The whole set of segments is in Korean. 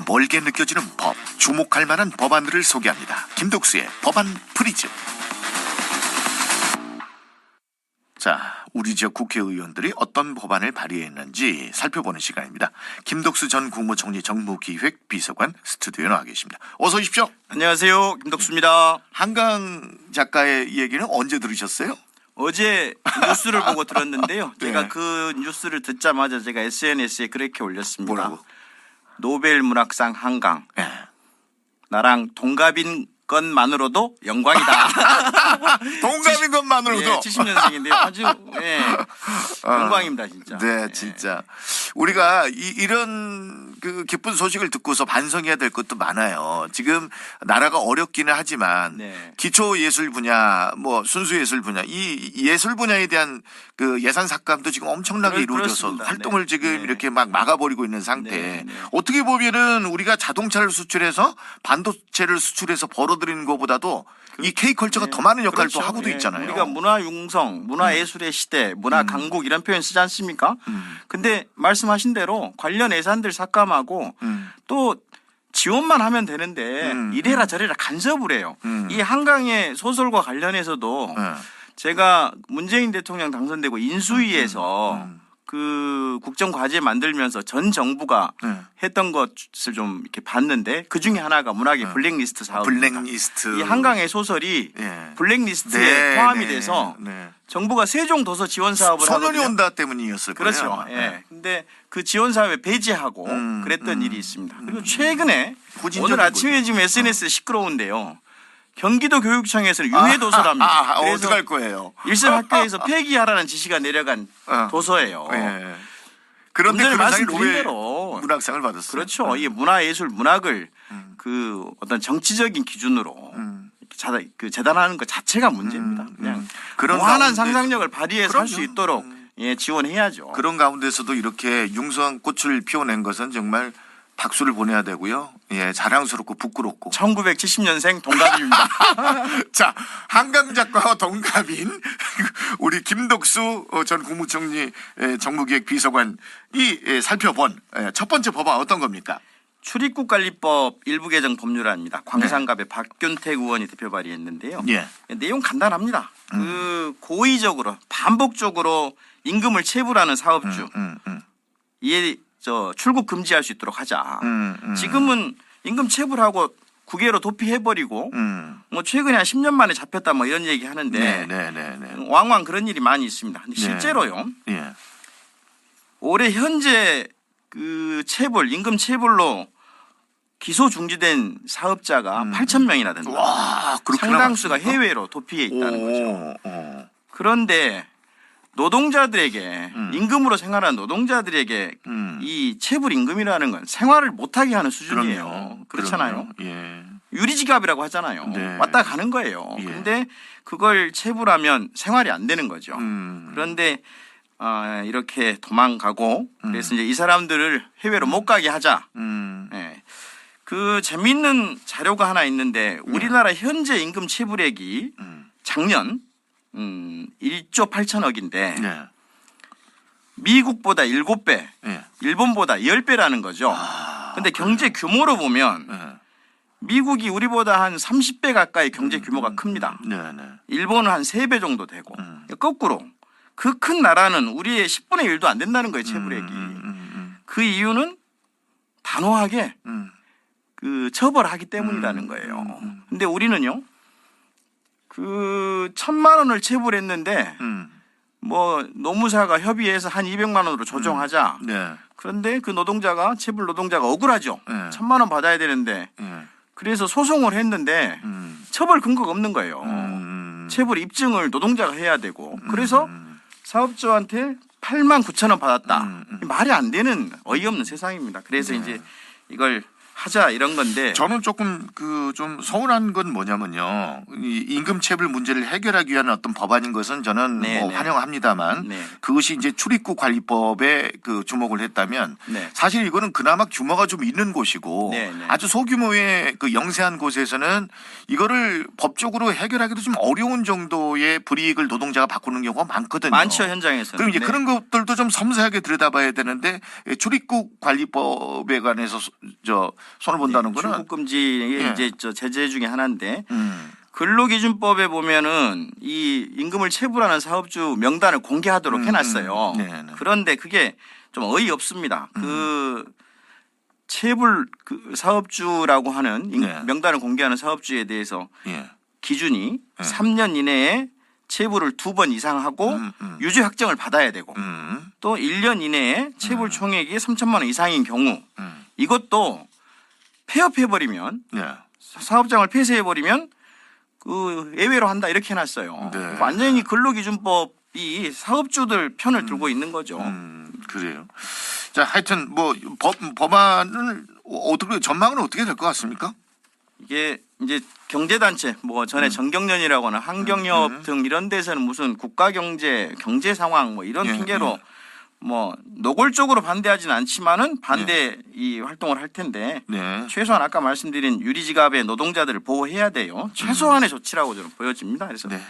멀게 느껴지는 법, 주목할 만한 법안들을 소개합니다. 김독수의 법안 프리즘. 자, 우리 지역 국회의원들이 어떤 법안을 발의했는지 살펴보는 시간입니다. 김독수 전 국무총리 정무기획 비서관 스튜디오에 나와 계십니다. 어서 오십시오. 안녕하세요, 김독수입니다. 한강 작가의 얘기는 언제 들으셨어요? 어제 뉴스를 보고 들었는데요. 네. 제가 그 뉴스를 듣자마자 제가 SNS에 그렇게 올렸습니다. 뭐라고? 노벨 문학상 한강. 네. 나랑 동갑인 것만으로도 영광이다. 동갑인 것만으로도. 예, 70년생인데요. 아주 영광입니다, 진짜. 네, 예. 진짜. 우리가 이런 그 기쁜 소식을 듣고서 반성해야 될 것도 많아요. 지금 나라가 어렵기는 하지만 네. 기초 예술 분야, 뭐 순수 예술 분야, 이 예술 분야에 대한 그 예산 삭감도 지금 엄청나게 이루어져서 그렇습니다. 활동을 네. 지금 네. 이렇게 막 막아버리고 있는 상태. 네. 네. 어떻게 보면은 우리가 자동차를 수출해서 반도체를 수출해서 벌어들이는 것보다도 이 K컬처가 네. 더 많은 역할을 그렇죠. 또 하고도 예. 있잖아요. 우리가 문화 융성, 문화 예술의 시대, 문화 강국 이런 표현 쓰지 않습니까? 근데 말씀하신 대로 관련 예산들 삭감하고 또 지원만 하면 되는데 이래라 저래라 간섭을 해요. 이 한강의 소설과 관련해서도 네. 제가 문재인 대통령 당선되고 인수위에서 그 국정과제 만들면서 전 정부가 네. 했던 것을 좀 이렇게 봤는데 그 중에 하나가 문학의 블랙리스트 사업입니다. 블랙리스트. 이 한강의 소설이 예. 블랙리스트에 네, 포함이 네, 돼서 네. 정부가 세종 도서 지원 사업을 소년이 하거든요. 온다 때문이었을 그렇죠. 거예요. 예. 근데 그 지원 사업에 배제하고 그랬던 일이 있습니다. 그리고 최근에 후진적인 오늘 아침에 지금 SNS에 시끄러운데요. 경기도 교육청에서는 유해 도서랍니다. 그래서 어떡할 거예요? 일선 학교에서 폐기하라는 지시가 내려간 도서예요. 예. 그런데 오늘 그런 상이 말씀드린 노벨 대로 문학상을 받았어요. 그렇죠. 이 문화예술 문학을 그 어떤 정치적인 기준으로 재단하는 것 자체가 문제입니다. 그냥 그런 무한한 가운데- 상상력을 발휘해서 할 수 그럼요. 있도록 예, 지원해야죠. 그런 가운데서도 이렇게 융성한 꽃을 피워낸 것은 정말 박수를 보내야 되고요. 예, 자랑스럽고 부끄럽고. 1970년생 동갑입니다. 자, 한강 작가와 동갑인 우리 김독수 전 국무총리 정무기획 비서관이 살펴본 첫 번째 법안 어떤 겁니까? 출입국관리법 일부 개정 법률안입니다. 광산갑의 박균택 의원이 대표 발의했는데요. 예. 내용 간단합니다. 그 고의적으로 반복적으로 임금을 체불하는 사업주 이에 출국 금지할 수 있도록 하자. 지금은 임금 체불하고 국외로 도피해버리고 뭐 최근에 한 10년 만에 잡혔다 뭐 이런 얘기 하는데 네. 왕왕 그런 일이 많이 있습니다. 근데 네. 실제로요. 예. 올해 현재 그 체불 임금 체불로 기소 중지된 사업자가 8,000명이나 된다. 와, 그렇게나 상당수가 많습니까? 해외로 도피해 있다는 거죠. 오. 그런데 노동자들에게 임금으로 생활하는 노동자들에게 음. 이 체불 임금이라는 건 생활을 못하게 하는 수준이에요. 그럼요. 그렇잖아요. 그럼요. 예. 유리지갑이라고 하잖아요. 네. 왔다 가는 거예요. 예. 그런데 그걸 체불하면 생활이 안 되는 거죠. 음. 그런데 이렇게 도망가고 그래서 이제 이 사람들을 해외로 못 가게 하자. 예. 그 재미있는 자료가 하나 있는데 우리나라 현재 임금 체불액이 작년 1조 8천억인데 네. 미국보다 7배, 예. 일본보다 10배라는 거죠. 근데 경제 규모로 보면 예. 미국이 우리보다 한 30배 가까이 경제 규모가 큽니다. 네. 일본은 한 3배 정도 되고 거꾸로 그 큰 나라는 우리의 10분의 1도 안 된다는 거예요. 체불액이. 그 이유는 단호하게 그 처벌하기 때문이라는 거예요. 근데 우리는요. 그 1,000만 원을 체불했는데 뭐 노무사가 협의해서 한 200만 원으로 조정하자. 네. 그런데 그 노동자가 체불 노동자가 억울하죠. 네. 1,000만 원 받아야 되는데 예. 그래서 소송을 했는데 처벌 근거가 없는 거예요. 체불 입증을 노동자가 해야 되고 그래서 사업주한테 8만 9천 원 받았다. 말이 안 되는 어이없는 세상입니다. 그래서 이제 이걸 하자 이런 건데 저는 조금 그 좀 서운한 건 뭐냐면요. 이 임금 체불 문제를 해결하기 위한 어떤 법안인 것은 저는 네, 뭐 네. 환영합니다만 네. 그것이 이제 출입국 관리법에 그 주목을 했다면 네. 사실 이거는 그나마 규모가 좀 있는 곳이고 네, 네. 아주 소규모의 그 영세한 곳에서는 이거를 법적으로 해결하기도 좀 어려운 정도의 불이익을 노동자가 바꾸는 경우가 많거든요. 많죠 현장에서는. 그럼 이제 네. 그런 것들도 좀 섬세하게 들여다봐야 되는데 출입국 관리법에 관해서 손을 본다는 거는 출국 금지의 예. 이제 저 제재 중에 하나인데 음. 근로기준법에 보면은 이 임금을 체불하는 사업주 명단을 공개하도록 해놨어요. 네네. 그런데 그게 좀 어이없습니다. 그 체불 그 사업주라고 하는 네. 명단을 공개하는 사업주에 대해서 예. 기준이 네. 3년 이내에 체불을 2번 이상 하고 유죄 확정을 받아야 되고 또 1년 이내에 체불 총액이 3천만 원 이상인 경우 이것도 폐업해버리면 예. 사업장을 폐쇄해버리면 그 예외로 한다 이렇게 해놨어요. 네. 완전히 근로기준법이 사업주들 편을 들고 있는 거죠. 그래요. 자, 하여튼 뭐 법안을 어떻게 전망은 어떻게 될 것 같습니까? 이게 이제 경제단체 뭐 전에 정경련이라거나 환경협 등 이런 데서는 무슨 국가 경제 상황 뭐 이런 예, 핑계로 뭐 노골적으로 반대하지는 않지만은 반대 이 활동을 할 텐데 네. 최소한 아까 말씀드린 유리지갑의 노동자들을 보호해야 돼요. 최소한의 조치라고 저는 보여집니다. 그래서 네.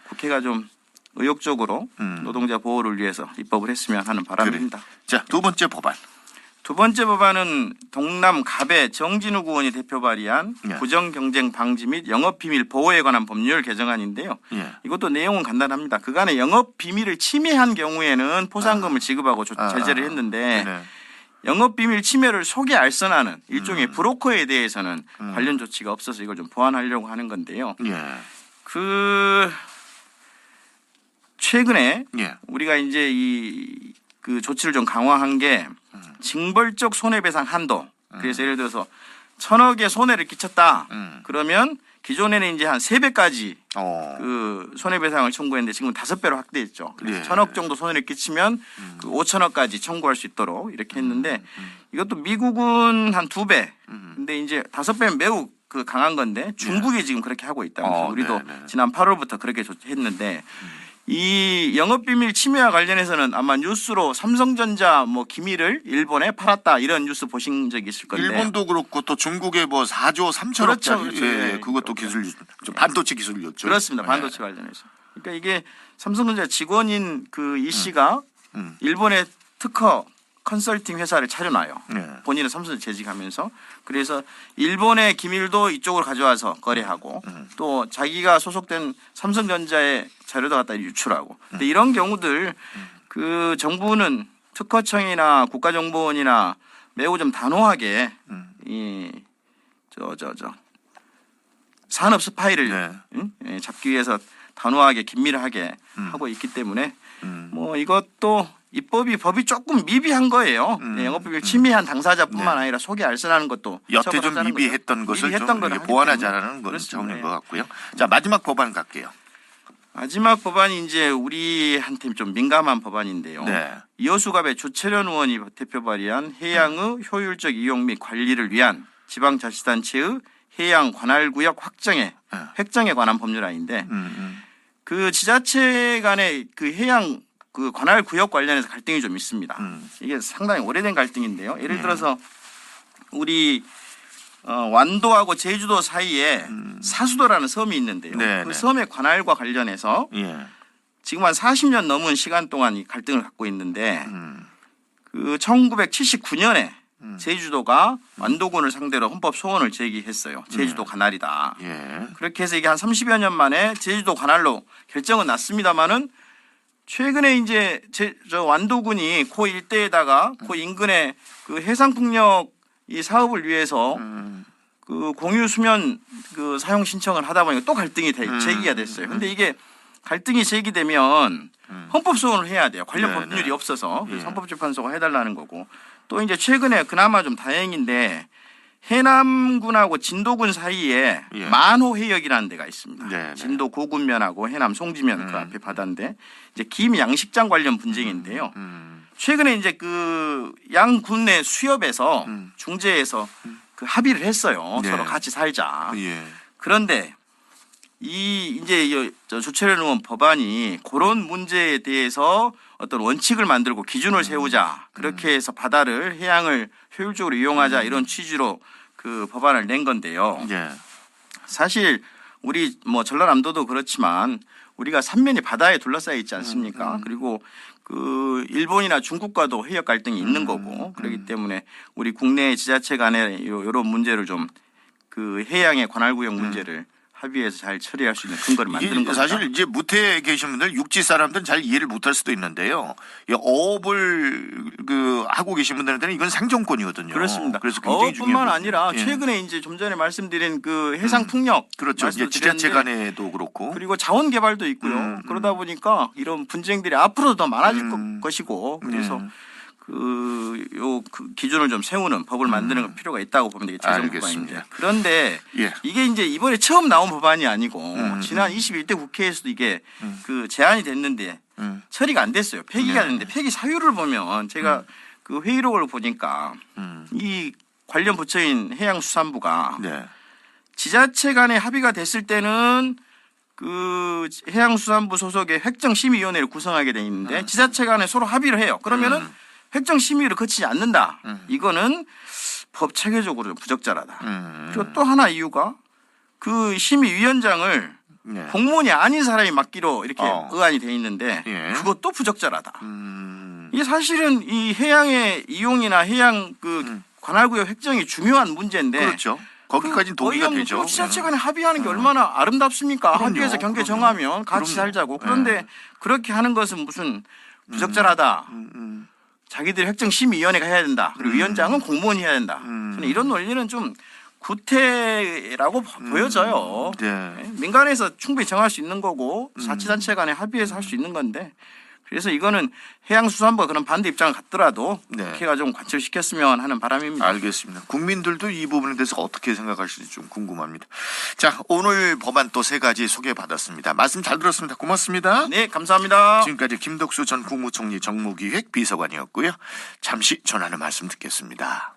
국회가 좀 의욕적으로 노동자 보호를 위해서 입법을 했으면 하는 바람입니다. 자, 두 번째 법안. 두 번째 법안은 동남 갑의 정진우 의원이 대표 발의한 예. 부정경쟁 방지 및 영업비밀 보호에 관한 법률 개정안인데요. 예. 이것도 내용은 간단합니다. 그간의 영업비밀을 침해한 경우에는 포상금을 지급하고 제재를 했는데 네. 영업비밀 침해를 속에 알선하는 일종의 브로커에 대해서는 관련 조치가 없어서 이걸 좀 보완하려고 하는 건데요. 예. 그 최근에 예. 우리가 이제 그 조치를 좀 강화한 게 징벌적 손해배상 한도. 그래서 예를 들어서 1,000억의 손해를 끼쳤다. 그러면 기존에는 이제 한 3배까지 그 손해배상을 청구했는데 지금 5배로 확대했죠. 그래서 예. 1,000억 정도 손해를 끼치면 그 5,000억까지 청구할 수 있도록 이렇게 했는데 이것도 미국은 한 2배. 근데 이제 5배는 매우 그 강한 건데 중국이 지금 그렇게 하고 있다. 그래서 우리도 네네. 지난 8월부터 그렇게 했는데 이 영업비밀 침해와 관련해서는 아마 뉴스로 삼성전자 뭐 기밀을 일본에 팔았다 이런 뉴스 보신 적 있을 건데 일본도 그렇고 또 중국의 뭐 4조 3천억짜리 그렇죠, 그렇죠. 예, 예, 그것도 기술 반도체 기술이었죠. 그렇습니다. 예. 반도체 관련해서. 그러니까 이게 삼성전자 직원인 그 이 씨가 일본의 특허 컨설팅 회사를 차려놔요. 예. 본인은 삼성을 재직하면서 그래서 일본의 기밀도 이쪽으로 가져와서 거래하고 또 자기가 소속된 삼성전자의 자료도 갖다 유출하고. 근데 이런 경우들 그 정부는 특허청이나 국가정보원이나 매우 좀 단호하게 이 산업 스파이를 네. 잡기 위해서 단호하게 긴밀하게 하고 있기 때문에 뭐 이것도 법이 조금 미비한 거예요. 영업비밀 침해한 당사자뿐만 아니라 속에 알선하는 것도 여태 좀 처벌하자는 미비했던 거죠. 것을 미비했던 좀 거를 이렇게 하기 보완하자라는 때문에. 건 그렇습니다. 정리인 예. 것 같고요. 자, 마지막 법안 갈게요. 마지막 법안이 이제 우리한테 좀 민감한 법안인데요. 네. 이호수갑의 조채련 의원이 대표 발의한 해양의 효율적 이용 및 관리를 위한 지방자치단체의 해양 관할구역 획정에 관한 법률안인데 그 지자체 간의 그 해양 그 관할구역 관련해서 갈등이 좀 있습니다. 이게 상당히 오래된 갈등인데요. 예를 들어서 우리 완도하고 제주도 사이에 사수도라는 섬이 있는데요. 네, 그 네. 섬의 관할과 관련해서 예. 지금 한 40년 넘은 시간 동안 이 갈등을 갖고 있는데 그 1979년에 제주도가 완도군을 상대로 헌법 소원을 제기했어요. 제주도 관할이다. 예. 그렇게 해서 이게 한 30여 년 만에 제주도 관할로 결정은 났습니다마는 최근에 이제 저 완도군이 그 일대에다가 그 인근에 그 해상풍력 이 사업을 위해서 그 공유 수면 그 사용 신청을 하다 보니까 또 갈등이 제기가 됐어요. 근데 이게 갈등이 제기되면 헌법 소원을 해야 돼요. 관련 네, 법률이 네. 없어서 그래서 예. 헌법재판소가 해달라는 거고 또 이제 최근에 그나마 좀 다행인데 해남군하고 진도군 사이에 예. 만호 해역이라는 데가 있습니다. 네, 네. 진도 고군면하고 해남 송지면 그 앞에 바다인데 이제 김양식장 관련 분쟁인데요. 최근에 이제 그 양 군의 수협에서 중재에서 그 합의를 했어요. 네. 서로 같이 살자. 예. 그런데 이제 조채련 의원 법안이 그런 문제에 대해서 어떤 원칙을 만들고 기준을 세우자. 그렇게 해서 바다를 해양을 효율적으로 이용하자 이런 취지로 그 법안을 낸 건데요. 예. 사실 우리 뭐 전라남도도 그렇지만 우리가 삼면이 바다에 둘러싸여 있지 않습니까? 그리고 그 일본이나 중국과도 해역 갈등이 있는 거고 그렇기 때문에 우리 국내 지자체 간의 이런 문제를 좀 그 해양의 관할구역 문제를 합의해서 잘 처리할 수 있는 근거를 만드는 이게 겁니다. 사실 이제 무태에 계신 분들 육지 사람들은 잘 이해를 못할 수도 있는데요. 이 어업을 그 하고 계신 분들한테는 이건 생존권이거든요. 그렇습니다. 그래서 굉장히 중요한 어뿐만 아니라 부분이에요. 예. 최근에 이제 좀 전에 말씀드린 그 해상 풍력 그렇죠. 이제 지자체 말씀드렸는데 간에도 그렇고. 그리고 자원 개발도 있고요. 그러다 보니까 이런 분쟁들이 앞으로도 더 많아질 것이고 그래서 그 기준을 좀 세우는 법을 만드는 필요가 있다고 보면 되게 최종 알겠습니다. 법안입니다. 그런데 예. 이게 이제 이번에 처음 나온 법안이 아니고 지난 21대 국회에서도 이게 그 제안이 됐는데 처리가 안 됐어요. 폐기가 됐는데 폐기 사유를 보면 제가 그 회의록을 보니까 이 관련 부처인 해양수산부가 네. 지자체 간에 합의가 됐을 때는 그 해양수산부 소속의 획정심의위원회를 구성하게 돼 있는데 지자체 간에 서로 합의를 해요. 그러면은 획정심의를 거치지 않는다. 이거는 법 체계적으로 좀 부적절하다. 그리고 또 하나 이유가 그 심의위원장을 네. 공무원이 아닌 사람이 맡기로 이렇게 어. 의안이 돼 있는데 예. 그것도 부적절하다. 이게 사실은 이 해양의 이용이나 해양 그 관할구역 획정이 중요한 문제인데 그렇죠. 거기까지는 동의가 어이없는 되죠. 그 지자체 간에 합의하는 게 얼마나 아름답습니까? 그럼요. 합의해서 경계 그럼요. 정하면 같이 그럼요. 살자고. 그런데 그렇게 하는 것은 무슨 부적절하다. 자기들이 획정심의위원회가 해야 된다. 그리고 위원장은 공무원이 해야 된다. 저는 이런 논리는 좀 구태라고 보여져요. 네. 민간에서 충분히 정할 수 있는 거고 자치단체 간에 합의해서 할 수 있는 건데 그래서 이거는 해양수산부가 그런 반대 입장을 갖더라도 네. 국회가 좀 관철시켰으면 하는 바람입니다. 알겠습니다. 국민들도 이 부분에 대해서 어떻게 생각하실지 좀 궁금합니다. 자, 오늘 법안 또 3가지 소개받았습니다. 말씀 잘 들었습니다. 고맙습니다. 네, 감사합니다. 지금까지 김덕수 전 국무총리 정무기획 비서관이었고요. 잠시 전하는 말씀 듣겠습니다.